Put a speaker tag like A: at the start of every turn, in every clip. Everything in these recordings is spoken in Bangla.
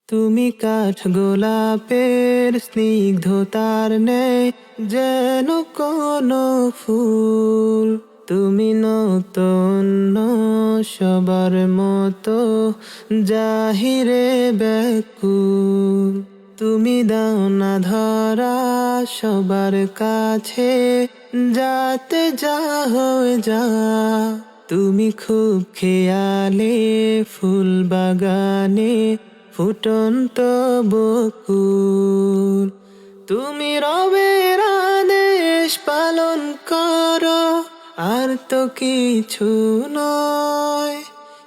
A: তুমি কাঠ গোলাপের স্নিগ্ধতার নেই, যেন কোনো ফুল। তুমি নতুন সবার মতো জাহিরে ব্যাকুল। তুমি দাও না ধরা সবার কাছে, যাতে যা হয়ে যা। তুমি খুব খেয়ালে ফুল বাগানে ফুটন্ত বকুল। তুমি রবের আদেশ পালন করো, আর তো কিছু নয়।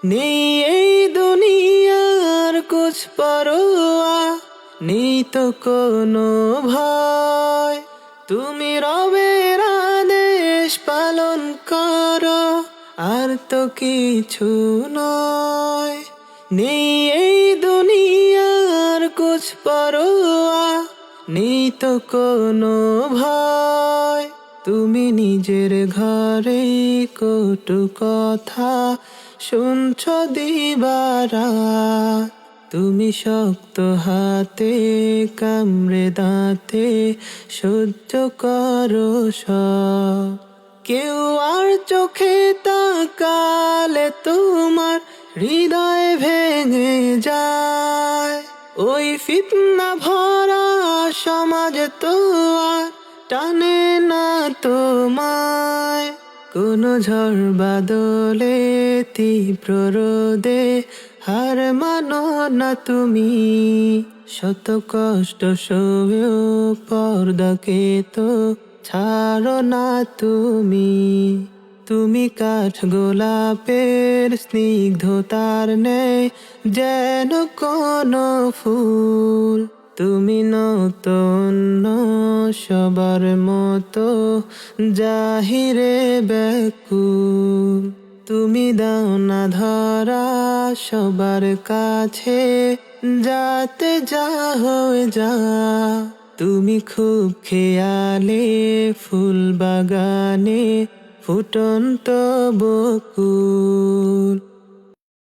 A: নেই এই দুনিয়ার কুছ পরোয়া, নেই তো কোনো ভয়। তুমি রবের আদেশ পালন করো, আর তো কিছু নয়। নেই এই দুনিয়ার কুছ পরোয়া, নেই তো কোনো ভয়। তুমি নিজের ঘরে কটু কথা শুনছ দিবারাত। তুমি শক্ত হাতে কামড়ে দাঁতে সহ্য করো সব। কেউ আর চোখে তাকালে তোমার হৃদয় ভেঙে যায়। ওই ফিতনা ভরা সমাজ তো আর টানে না তোমায়। কোনো ঝড় বাদলে তীব্র রোদে হার মানো না তুমি। শত কষ্ট সয়েও পর্দাকে তো ছাড়ো না তুমি। তুমি কাঠ গোলাপের স্নিগ্ধতার নেই, যেন কোনো ফুল। তুমি নতুন সবার মতো জাহিরে ব্যাকুল। তুমি দাও না ধরা সবার কাছে, যাতে যা হয়ে যা। তুমি খুব খেয়ালে ফুল বাগানে ফুটন্ত বকুল।